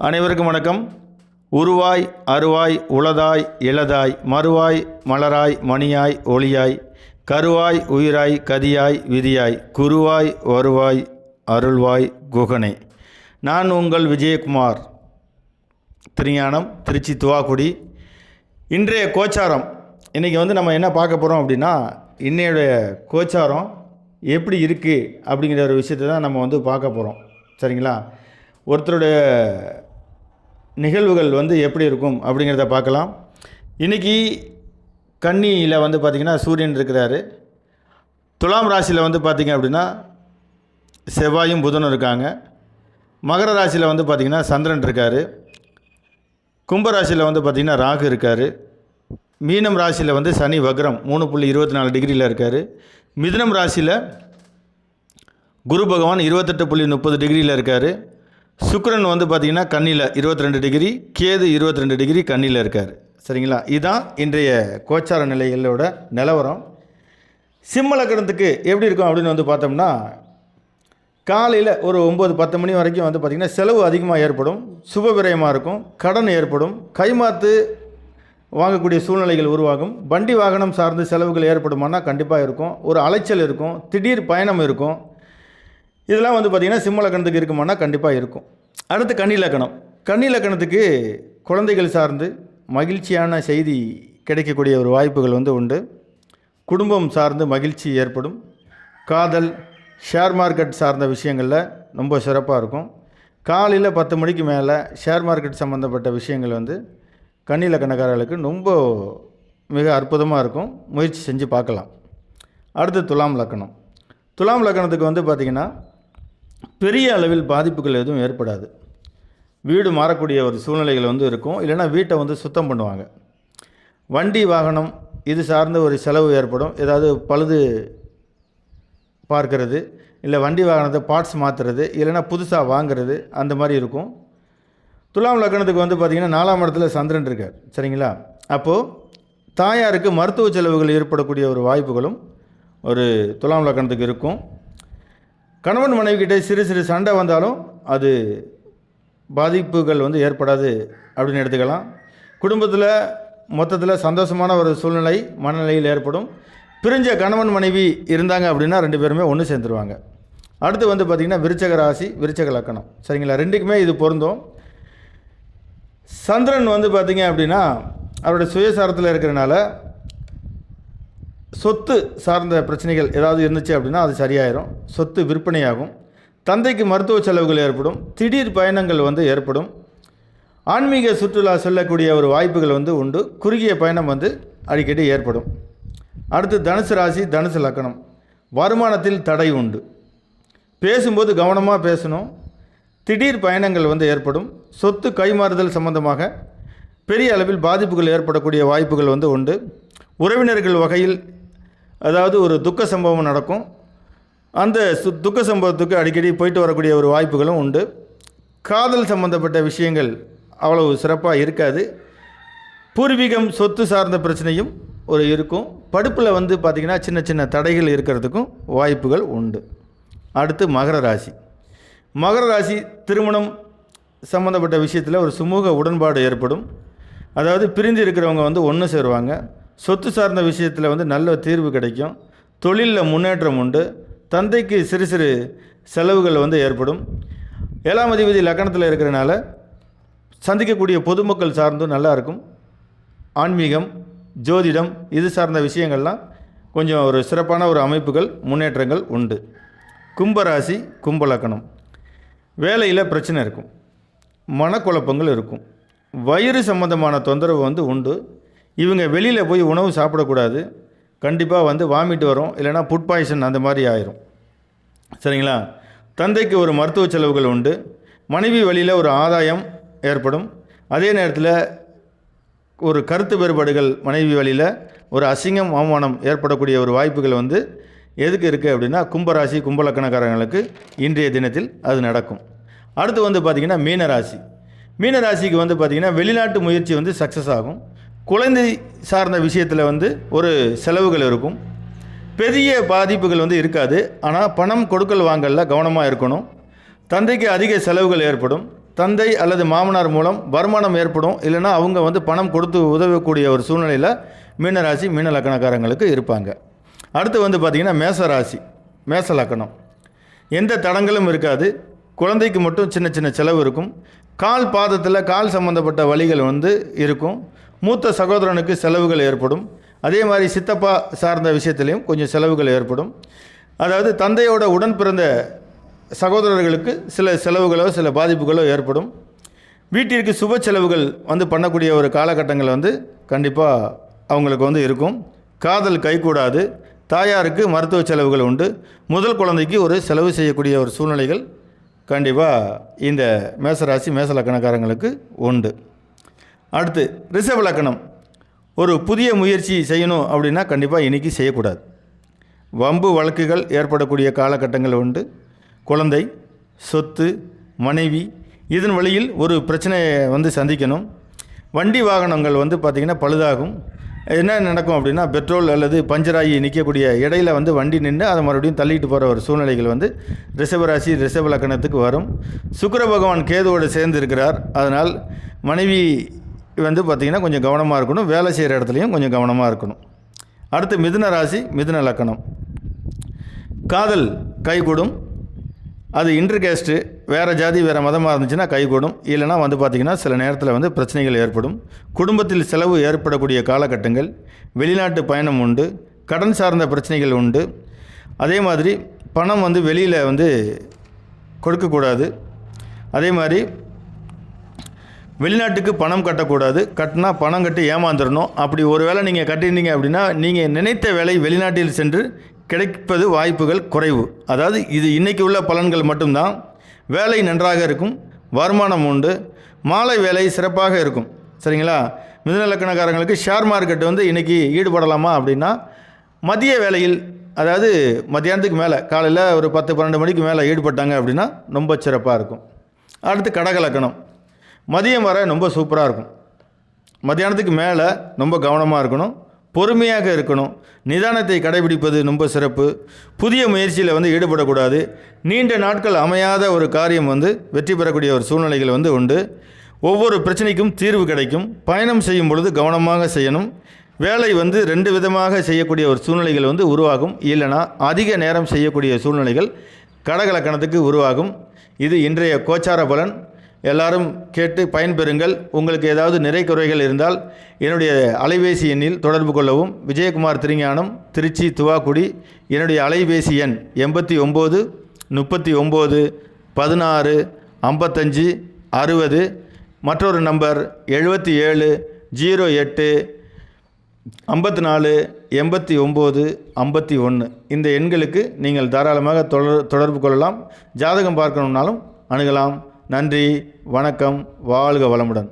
அனைவருக்கும் வணக்கம். உருவாய் அருவாய் உளதாய் இளதாய் மறுவாய் மலராய் மணியாய் ஒளியாய் கருவாய் உயிராய் கதியாய் விதியாய் குருவாய் வருவாய் அருள்வாய் குகனே. நான் உங்கள் விஜயகுமார், திருஞானம், திருச்சி துவாக்குடி. இன்றைய கோச்சாரம் இன்றைக்கி நம்ம என்ன பார்க்க போகிறோம் அப்படின்னா, இன்னையுடைய கோச்சாரம் எப்படி இருக்குது அப்படிங்கிற ஒரு விஷயத்தை தான் நம்ம பார்க்க போகிறோம். சரிங்களா? ஒருத்தருடைய நிகழ்வுகள் எப்படி இருக்கும் அப்படிங்கிறத பார்க்கலாம். இன்றைக்கி கன்னியில் பார்த்திங்கன்னா சூரியன் இருக்கிறாரு. துலாம் ராசியில் பார்த்திங்க அப்படின்னா செவ்வாயும் புதனும் இருக்காங்க. மகர ராசியில் பார்த்திங்கன்னா சந்திரன் இருக்கார். கும்பராசியில் பார்த்திங்கன்னா ராகு இருக்கார். மீனம் ராசியில் சனி வக்ரம் 3.24 டிகிரியில் இருக்கார். மிதுனம் ராசியில் குரு பகவான் 28.30 டிகிரியில் இருக்கார். சுக்கிரன் பார்த்திங்கன்னா கன்னியில் 22 டிகிரி, கேது 22 டிகிரி கன்னியில் இருக்கார். சரிங்களா? இதுதான் இன்றைய கோச்சார நிலைகளோட நிலவரம். சிம்ம லக்னத்துக்கு எப்படி இருக்கும் அப்படின்னு பார்த்தோம்னா, காலையில் ஒரு 9-10 மணி வரைக்கும் பார்த்திங்கன்னா செலவு அதிகமாக ஏற்படும், சுப விரயமாக இருக்கும், கடன் ஏற்படும், கைமாற்று வாங்கக்கூடிய சூழ்நிலைகள் உருவாகும், வண்டி வாகனம் சார்ந்து செலவுகள் ஏற்படுமானா கண்டிப்பாக இருக்கும், ஒரு அலைச்சல் இருக்கும், திடீர் பயணம் இருக்கும். இதெல்லாம் பார்த்திங்கன்னா சிம்ம லக்னத்துக்கு இருக்குமானா கண்டிப்பாக இருக்கும். அடுத்து கன்னி லக்னம். கன்னி லக்னத்துக்கு குழந்தைகள் சார்ந்து மகிழ்ச்சியான செய்தி கிடைக்கக்கூடிய ஒரு வாய்ப்புகள் உண்டு. குடும்பம் சார்ந்து மகிழ்ச்சி ஏற்படும். காதல், ஷேர் மார்க்கெட் சார்ந்த விஷயங்களில் ரொம்ப சிறப்பாக இருக்கும். காலையில் 10 மணிக்கு மேலே ஷேர் மார்க்கெட் சம்மந்தப்பட்ட விஷயங்கள் கன்னி லக்னக்காரர்களுக்கு ரொம்ப மிக அற்புதமாக இருக்கும். முயற்சி செஞ்சு பார்க்கலாம். அடுத்து துலாம் லக்னம். துலாம் லக்னத்துக்கு பார்த்திங்கன்னா பெரிய அளவில் பாதிப்புகள் எதுவும் ஏற்படாது. வீடு மாறக்கூடிய ஒரு சூழ்நிலைகள் இருக்கும். இல்லைனா வீட்டை சுத்தம் பண்ணுவாங்க. வண்டி வாகனம் இது சார்ந்த ஒரு செலவு ஏற்படும். ஏதாவது பழுது பார்க்கறது, இல்லை வண்டி வாகனத்தை பார்ட்ஸ் மாற்றுறது, இல்லைனா புதுசாக வாங்கிறது, அந்த மாதிரி இருக்கும். துலாம் லக்னத்துக்கு பார்த்திங்கன்னா 4ஆம் இடத்துல சந்திரன் இருக்கார். சரிங்களா? அப்போது தாயாருக்கு மருத்துவ செலவுகள் ஏற்படக்கூடிய ஒரு வாய்ப்புகளும் ஒரு துலாம் லக்னத்துக்கு இருக்கும். கணவன் மனைவிக்கிட்ட சிறு சிறு சண்டை வந்தாலும் அது பாதிப்புகள் ஏற்படாது அப்படின்னு எடுத்துக்கலாம். குடும்பத்தில் மொத்தத்தில் சந்தோஷமான ஒரு சூழ்நிலை மனநிலையில் ஏற்படும். பிரிஞ்ச கணவன் மனைவி இருந்தாங்க அப்படின்னா 2 பேருமே ஒன்று சேர்ந்துருவாங்க. அடுத்து பார்த்திங்கன்னா விருச்சக ராசி, விருச்சக லக்னம். சரிங்களா? ரெண்டுக்குமே இது பொருந்தும். சந்திரன் பார்த்திங்க அப்படின்னா அவருடைய சுயசாரத்தில் இருக்கிறனால சொத்து சார்ந்த பிரச்சனைகள் ஏதாவது இருந்துச்சு அப்படின்னா அது சரியாயிரும். சொத்து விற்பனையாகும். தந்தைக்கு மருத்துவ செலவுகள் ஏற்படும். திடீர் பயணங்கள் ஏற்படும். ஆன்மீக சுற்றுலா செல்லக்கூடிய ஒரு வாய்ப்புகள் உண்டு. குறுகிய பயணம் அடிக்கடி ஏற்படும். அடுத்து தனுசு ராசி, தனுசு லக்னம். வருமானத்தில் தடை உண்டு. பேசும்போது கவனமாக பேசணும். திடீர் பயணங்கள் ஏற்படும். சொத்து கைமாறுதல் சம்பந்தமாக பெரிய அளவில் பாதிப்புகள் ஏற்படக்கூடிய வாய்ப்புகள் உண்டு. உறவினர்கள் வகையில் அதாவது ஒரு துக்க சம்பவம் நடக்கும். அந்த துக்க சம்பவத்துக்கு அடிக்கடி போயிட்டு வரக்கூடிய ஒரு வாய்ப்புகளும் உண்டு. காதல் சம்பந்தப்பட்ட விஷயங்கள் அவ்வளவு சிறப்பாக இருக்காது. பூர்வீகம் சொத்து சார்ந்த பிரச்சனையும் இருக்கும். படிப்பில் பார்த்திங்கன்னா சின்ன சின்ன தடைகள் இருக்கிறதுக்கும் வாய்ப்புகள் உண்டு. அடுத்து மகர ராசி. மகர ராசி திருமணம் சம்பந்தப்பட்ட விஷயத்தில் ஒரு சுமூக உடன்பாடு ஏற்படும். அதாவது பிரிந்து இருக்கிறவங்க ஒன்று சேருவாங்க. சொத்து சார்ந்த விஷயத்தில் நல்ல தீர்வு கிடைக்கும். தொழிலில் முன்னேற்றம் உண்டு. தந்தைக்கு சிறு சிறு செலவுகள் ஏற்படும். 7ஆம் அதிபதி லக்னத்தில் இருக்கிறனால சந்திக்கக்கூடிய பொதுமக்கள் சார்ந்தும் நல்லா இருக்கும். ஆன்மீகம், ஜோதிடம் இது சார்ந்த விஷயங்கள்லாம் கொஞ்சம் ஒரு சிறப்பான ஒரு அமைப்புகள், முன்னேற்றங்கள் உண்டு. கும்பராசி, கும்ப லக்னம். வேலையில் பிரச்சனை இருக்கும். மனக்குழப்பங்கள் இருக்கும். வயிறு சம்பந்தமான தொந்தரவு உண்டு. இவங்க வெளியில் போய் உணவு சாப்பிடக்கூடாது. கண்டிப்பாக வாமிட் வரும், இல்லைனா ஃபுட் பாய்சன் அந்த மாதிரி ஆயிரும். சரிங்களா? தந்தைக்கு ஒரு மருத்துவ செலவுகள் உண்டு. மனைவி வழியில் ஒரு ஆதாயம் ஏற்படும். அதே நேரத்தில் ஒரு கருத்து வேறுபாடுகள் மனைவி வழியில் ஒரு அசிங்கம், அவமானம் ஏற்படக்கூடிய ஒரு வாய்ப்புகள் எதுக்கு இருக்குது அப்படின்னா கும்பராசி, கும்பலக்கணக்காரங்களுக்கு இன்றைய தினத்தில் அது நடக்கும். அடுத்து பார்த்திங்கன்னா மீனராசி. மீனராசிக்கு பார்த்திங்கன்னா வெளிநாட்டு முயற்சி சக்ஸஸ் ஆகும். குழந்தை சார்ந்த விஷயத்தில் ஒரு செலவுகள் இருக்கும். பெரிய பாதிப்புகள் இருக்காது. ஆனால் பணம் கொடுக்கல் வாங்கலில் கவனமாக இருக்கணும். தந்தைக்கு அதிக செலவுகள் ஏற்படும். தந்தை அல்லது மாமனார் மூலம் வருமானம் ஏற்படும், இல்லைன்னா அவங்க வந்து பணம் கொடுத்து உதவக்கூடிய ஒரு சூழ்நிலையில் மீனராசி மீன லக்கணக்காரங்களுக்கு இருப்பாங்க. அடுத்து வந்து பார்த்திங்கன்னா மேசராசி மேச லக்கணம். எந்த தடங்களும் இருக்காது. குழந்தைக்கு மட்டும் சின்ன சின்ன செலவு இருக்கும். கால் பாதத்தில் கால் சம்பந்தப்பட்ட வலிகள் வந்து இருக்கும். மூத்த சகோதரனுக்கு செலவுகள் ஏற்படும். அதே மாதிரி சித்தப்பா சார்ந்த விஷயத்துலேயும் கொஞ்சம் செலவுகள் ஏற்படும். அதாவது தந்தையோட உடன் பிறந்த சகோதரர்களுக்கு சில செலவுகளோ சில பாதிப்புகளோ ஏற்படும். வீட்டிற்கு சுப செலவுகள் வந்து பண்ணக்கூடிய ஒரு காலகட்டங்கள் வந்து கண்டிப்பாக அவங்களுக்கு வந்து இருக்கும். காதல் கைகூடாது. தாயாருக்கு மருத்துவ செலவுகள் உண்டு. முதல் குழந்தைக்கு ஒரு செலவு செய்யக்கூடிய ஒரு சூழ்நிலைகள் கண்டிப்பாக இந்த மேசராசி மேச லக்கணக்காரங்களுக்கு உண்டு. அடுத்து ரிஷப லக்கணம். ஒரு புதிய முயற்சி செய்யணும் அப்படின்னா கண்டிப்பாக இன்றைக்கி செய்யக்கூடாது. வம்பு வழக்குகள் ஏற்படக்கூடிய காலகட்டங்கள் உண்டு. குழந்தை, சொத்து, மனைவி இதன் வழியில் ஒரு பிரச்சனையை வந்து சந்திக்கணும். வண்டி வாகனங்கள் வந்து பார்த்திங்கன்னா பழுதாகும். என்ன நடக்கும் அப்படின்னா பெட்ரோல் அல்லது பஞ்சராகி நிற்கக்கூடிய இடையில் வந்து வண்டி நின்று அதை மறுபடியும் தள்ளிட்டு போகிற ஒரு சூழ்நிலைகள் வந்து ரிஷபராசி ரிஷப லக்கணத்துக்கு வரும். சுக்கிர பகவான் கேதுவோடு சேர்ந்து இருக்கிறார். அதனால் மனைவி வந்து பார்த்திங்கன்னா கொஞ்சம் கவனமாக இருக்கணும். வேலை செய்கிற இடத்துலையும் கொஞ்சம் கவனமாக இருக்கணும். அடுத்து மிதுன ராசி மிதுன லக்கணம். காதல் கைகூடும். அது இன்டர் கேஸ்ட்டு வேறு ஜாதி வேறு மதமாக இருந்துச்சுன்னா கைகூடும். இல்லைனா வந்து பார்த்திங்கன்னா சில நேரத்தில் வந்து பிரச்சனைகள் ஏற்படும். குடும்பத்தில் செலவு ஏற்படக்கூடிய காலகட்டங்கள். வெளிநாட்டு பயணம் உண்டு. கடன் சார்ந்த பிரச்சனைகள் உண்டு. அதே மாதிரி பணம் வந்து வெளியில் வந்து கொடுக்கக்கூடாது. அதே மாதிரி வெளிநாட்டுக்கு பணம் கட்டக்கூடாது. கட்டினா பணம் கட்டி ஏமாந்துடணும். அப்படி ஒரு வேளை நீங்கள் கட்டினீங்க அப்படின்னா நீங்கள் நினைத்த வேலை வெளிநாட்டில் சென்று கிடைப்பது வாய்ப்புகள் குறைவு. அதாவது இது இன்றைக்கி உள்ள பலன்கள் மட்டும்தான். வேலை நன்றாக இருக்கும். வருமானம் உண்டு. மாலை வேலை சிறப்பாக இருக்கும். சரிங்களா? மிதுன லக்கணக்காரங்களுக்கு ஷேர் மார்க்கெட் வந்து இன்றைக்கி ஈடுபடலாமா அப்படின்னா மதிய வேளையில், அதாவது மத்தியானத்துக்கு மேலே காலையில் ஒரு 10-12 மணிக்கு மேலே ஈடுபட்டாங்க அப்படின்னா ரொம்ப சிறப்பாக இருக்கும். அடுத்து கடக லக்கணம். மதியம் வர ரொம்ப சூப்பராக இருக்கும். மத்தியானத்துக்கு மேலே ரொம்ப கவனமாக இருக்கணும். பொறுமையாக இருக்கணும். நிதானத்தை கடைபிடிப்பது ரொம்ப சிறப்பு. புதிய முயற்சியில் வந்து ஈடுபடக்கூடாது. நீண்ட நாட்கள் அமையாத ஒரு காரியம் வந்து வெற்றி பெறக்கூடிய ஒரு சூழ்நிலைகள் வந்து உண்டு. ஒவ்வொரு பிரச்சனைக்கும் தீர்வு கிடைக்கும். பயணம் செய்யும் பொழுது கவனமாக செய்யணும். வேலை வந்து 2 விதமாக செய்யக்கூடிய ஒரு சூழ்நிலைகள் வந்து உருவாகும். இல்லைனா அதிக நேரம் செய்யக்கூடிய சூழ்நிலைகள் கடக லக்கணத்துக்கு உருவாகும். இது இன்றைய கோச்சார பலன். எல்லாரும் கேட்டு பயன்பெறுங்கள். உங்களுக்கு ஏதாவது நிறை குறைகள் இருந்தால் என்னுடைய அலைபேசி எண்ணில் தொடர்பு கொள்ளவும். விஜயகுமார் திருஞானம், திருச்சி துவாக்குடி. என்னுடைய அலைபேசி எண் 89 39 16 55 60. மற்றொரு நம்பர் 77 08 54 89 51. இந்த எண்களுக்கு நீங்கள் தாராளமாக தொடர்பு கொள்ளலாம். ஜாதகம் பார்க்கணுன்னாலும் அணுகலாம். நன்றி, வணக்கம், வாழ்க வளமுடன்.